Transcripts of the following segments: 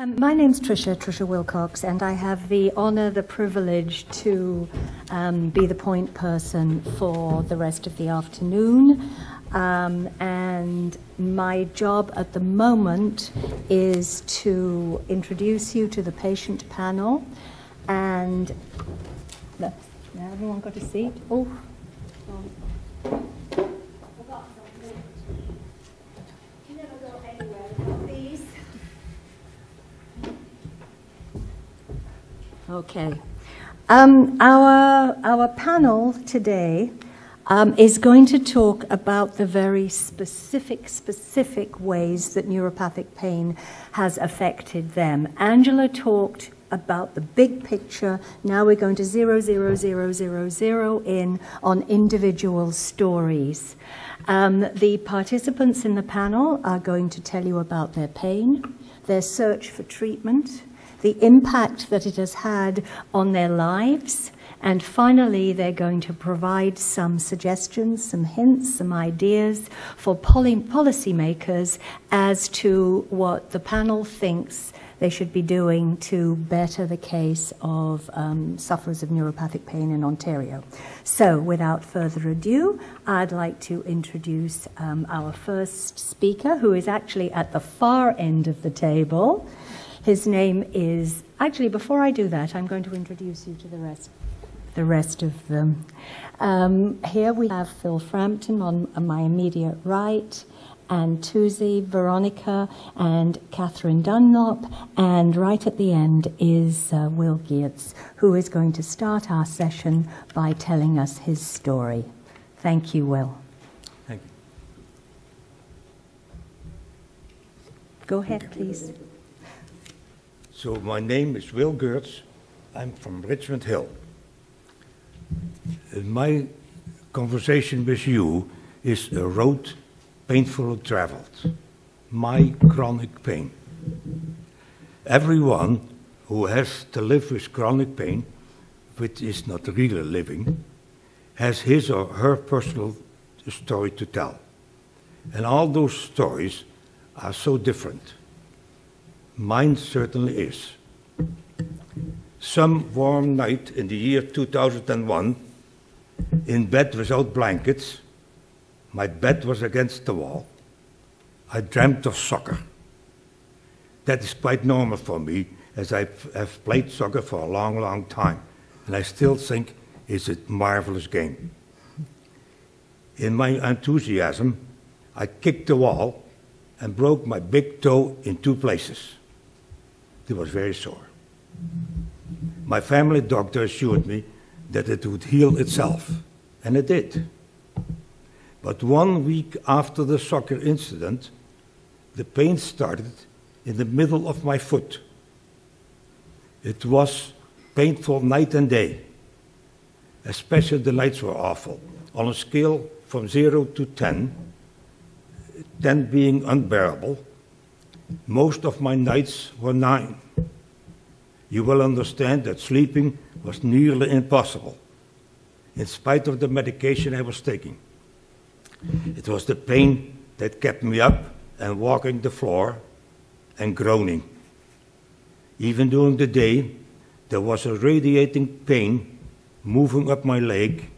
My name's Tricia Wilcox, and I have the honor, the privilege to be the point person for the rest of the afternoon. And my job at the moment is to introduce you to the patient panel. And now everyone got a seat? Oh. Okay. Our panel today is going to talk about the very specific ways that neuropathic pain has affected them. Angela talked about the big picture. Now we're going to zero in on individual stories. The participants in the panel are going to tell you about their pain, their search for treatment, the impact that it has had on their lives, and finally they're going to provide some suggestions, some hints, some ideas for policymakers as to what the panel thinks they should be doing to better the case of sufferers of neuropathic pain in Ontario. So without further ado, I'd like to introduce our first speaker, who is actually at the far end of the table. His name is, actually before I do that, I'm going to introduce you to the rest of them. Here we have Phil Frampton on my immediate right, and Tuzi, Veronica, and Catherine Dunlop, and right at the end is Will Geertz, who is going to start our session by telling us his story. Thank you, Will. Thank you. Go ahead, please. So my name is Will Geertz. I'm from Richmond Hill. My conversation with you is a road painfully traveled. My chronic pain. Everyone who has to live with chronic pain, which is not really living, has his or her personal story to tell. And all those stories are so different. Mine certainly is. Some warm night in the year 2001, in bed without blankets, my bed was against the wall. I dreamt of soccer. That is quite normal for me, as I have played soccer for a long time, and I still think it's a marvelous game. In my enthusiasm, I kicked the wall and broke my big toe in 2 places. It was very sore. My family doctor assured me that it would heal itself, and it did. But 1 week after the soccer incident, the pain started in the middle of my foot. It was painful night and day. Especially the nights were awful. On a scale from 0 to 10, 10 being unbearable, most of my nights were 9. You will understand that sleeping was nearly impossible, in spite of the medication I was taking. It was the pain that kept me up and walking the floor and groaning. Even during the day, there was a radiating pain moving up my leg,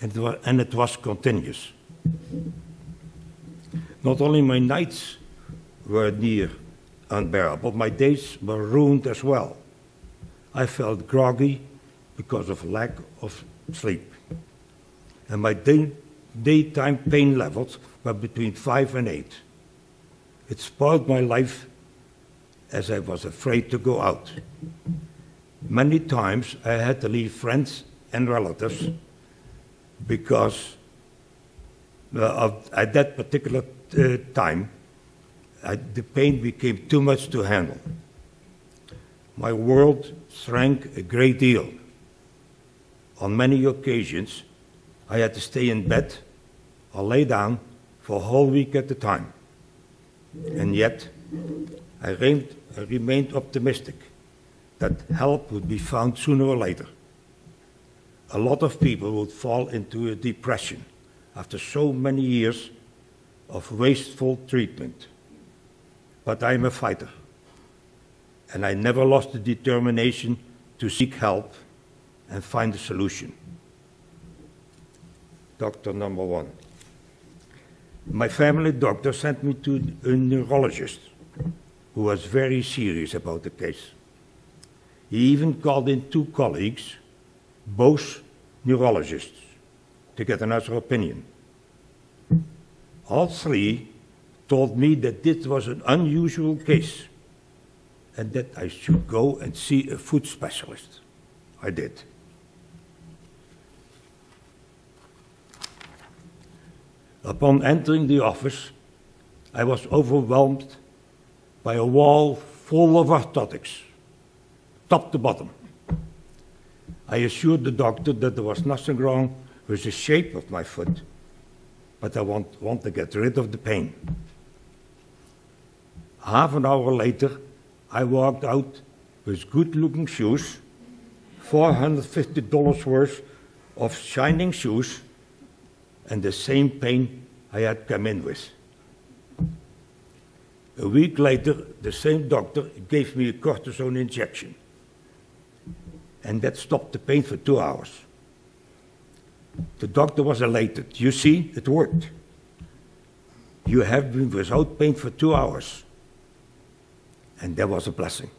and it was continuous. Not only my nights were near unbearable, my days were ruined as well. I felt groggy because of lack of sleep. And my daytime pain levels were between 5 and 8. It spoiled my life as I was afraid to go out. Many times I had to leave friends and relatives because at that particular time, the pain became too much to handle. My world shrank a great deal. On many occasions, I had to stay in bed or lay down for a whole week at a time. And yet, I remained optimistic that help would be found sooner or later. A lot of people would fall into a depression after so many years of wasteful treatment. But I'm a fighter. and I never lost the determination to seek help and find a solution. Doctor number one. My family doctor sent me to a neurologist who was very serious about the case. He even called in 2 colleagues, both neurologists, to get another opinion. All 3 told me that this was an unusual case and that I should go and see a foot specialist. I did. Upon entering the office, I was overwhelmed by a wall full of orthotics, top to bottom. I assured the doctor that there was nothing wrong with the shape of my foot, but I want to get rid of the pain. Half an hour later, I walked out with good-looking shoes, $450 worth of shining shoes, and the same pain I had come in with. A week later, the same doctor gave me a cortisone injection, and that stopped the pain for 2 hours. The doctor was elated. You see, it worked. You have been without pain for 2 hours. And that was a blessing.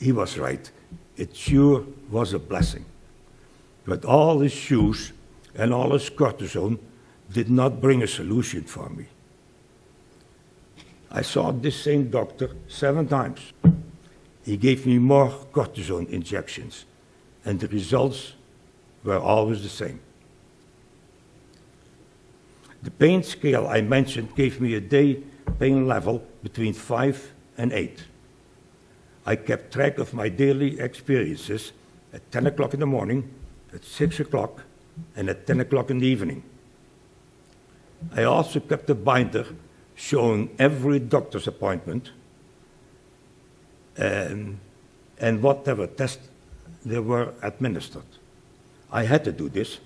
He was right. It sure was a blessing. But all his shoes and all his cortisone did not bring a solution for me. I saw this same doctor 7 times. He gave me more cortisone injections, and the results were always the same. The pain scale I mentioned gave me a day pain level between 5 and 8. I kept track of my daily experiences at 10 o'clock in the morning, at 6 o'clock, and at 10 o'clock in the evening. I also kept a binder showing every doctor's appointment and whatever tests they were administered. I had to do this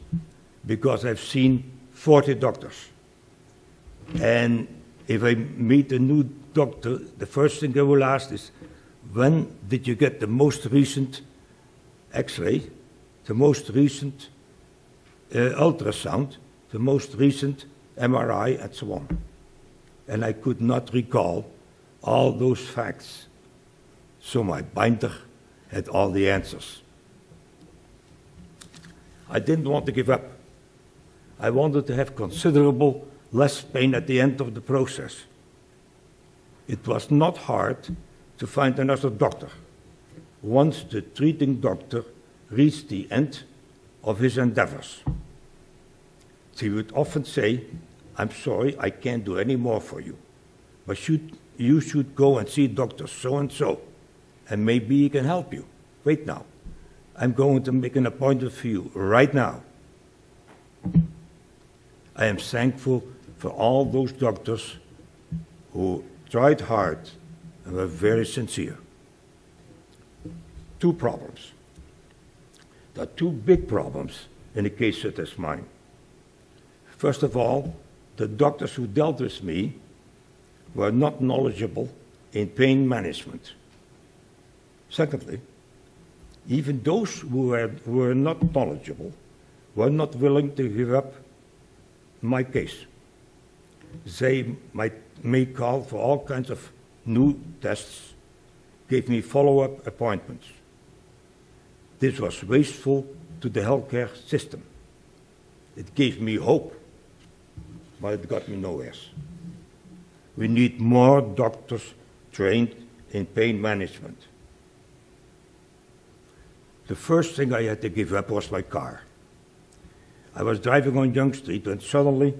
because I've seen 40 doctors. And if I meet a new doctor, the first thing I will ask is, when did you get the most recent X-ray, the most recent ultrasound, the most recent MRI, and so on? And I could not recall all those facts. So my binder had all the answers. I didn't want to give up. I wanted to have considerable less pain at the end of the process. It was not hard to find another doctor once the treating doctor reached the end of his endeavors. He would often say, "I'm sorry, I can't do any more for you, but you should go and see Dr. So-and-so, and maybe he can help you. Wait now, I'm going to make an appointment for you right now." I am thankful for all those doctors who tried hard and were very sincere. 2 problems. There are 2 big problems in a case such as mine. First of all, the doctors who dealt with me were not knowledgeable in pain management. Secondly, even those who were not knowledgeable were not willing to give up my case. They may call for all kinds of new tests, gave me follow-up appointments. This was wasteful to the healthcare system. It gave me hope, but it got me nowhere. We need more doctors trained in pain management. The first thing I had to give up was my car. I was driving on Young Street when suddenly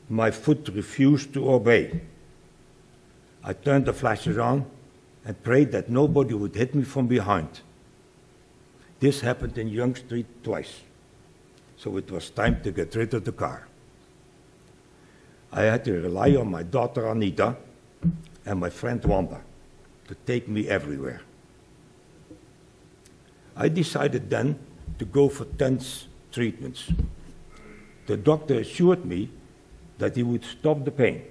my foot refused to obey. I turned the flashes on and prayed that nobody would hit me from behind. This happened in Young Street twice, so it was time to get rid of the car. I had to rely on my daughter Anita and my friend Wanda to take me everywhere. I decided then to go for tense treatments. The doctor assured me that he would stop the pain.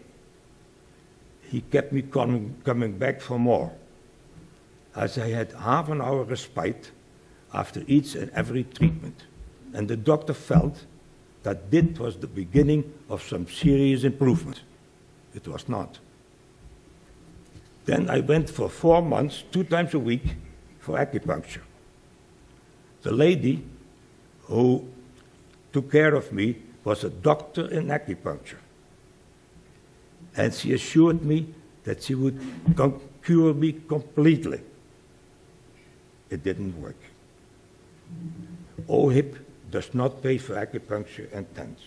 He kept me coming back for more, as I had half an hour respite after each and every treatment, and the doctor felt that this was the beginning of some serious improvement. It was not. Then I went for 4 months, 2 times a week, for acupuncture. The lady who took care of me was a doctor in acupuncture. And she assured me that she would cure me completely. It didn't work. OHIP does not pay for acupuncture and TENS.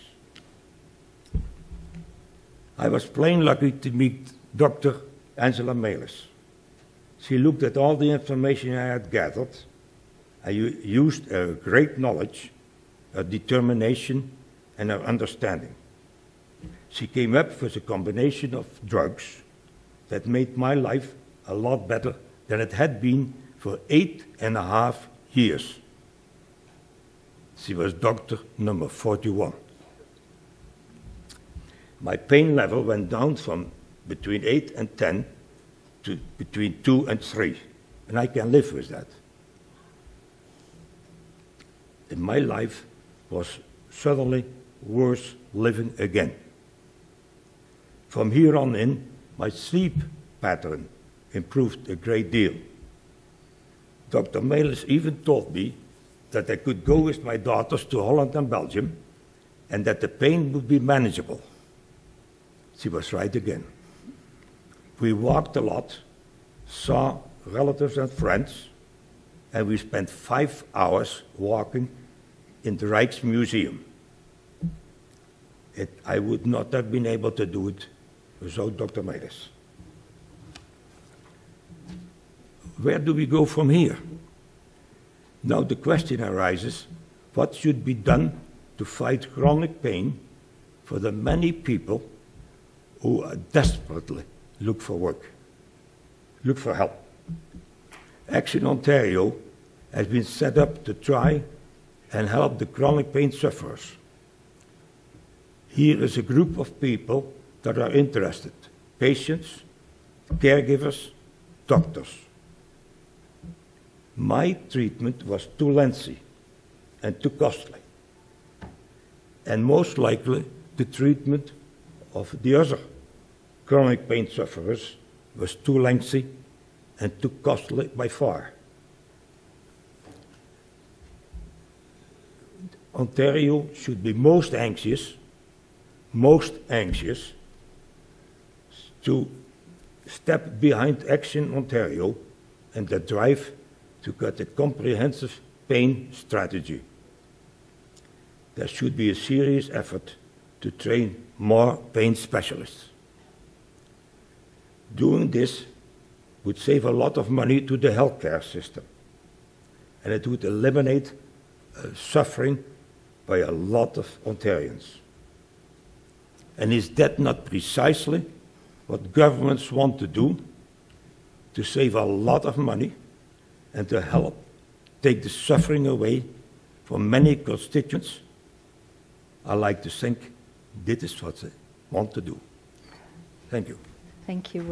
I was plain lucky to meet Dr. Angela Melis. She looked at all the information I had gathered. I used her great knowledge, her determination, and her understanding. She came up with a combination of drugs that made my life a lot better than it had been for 8.5 years. She was doctor number 41. My pain level went down from between 8 and 10 to between 2 and 3, and I can live with that. And my life was suddenly worth living again. From here on in, my sleep pattern improved a great deal. Dr. Melis even told me that I could go with my daughters to Holland and Belgium and that the pain would be manageable. She was right again. We walked a lot, saw relatives and friends, and we spent 5 hours walking in the Rijksmuseum. I would not have been able to do it without Dr. Melis. Where do we go from here? Now the question arises, what should be done to fight chronic pain for the many people who desperately look for work, look for help? Action Ontario has been set up to try and help the chronic pain sufferers. Here is a group of people that are interested: patients, caregivers, doctors. My treatment was too lengthy and too costly. And most likely, the treatment of the other chronic pain sufferers was too lengthy and too costly by far. Ontario should be most anxious to step behind Action Ontario and the drive to get a comprehensive pain strategy. There should be a serious effort to train more pain specialists. Doing this would save a lot of money to the healthcare system, and it would eliminate suffering by a lot of Ontarians. And is that not precisely what governments want to do, to save a lot of money and to help take the suffering away from many constituents? I like to think this is what they want to do. Thank you. Thank you.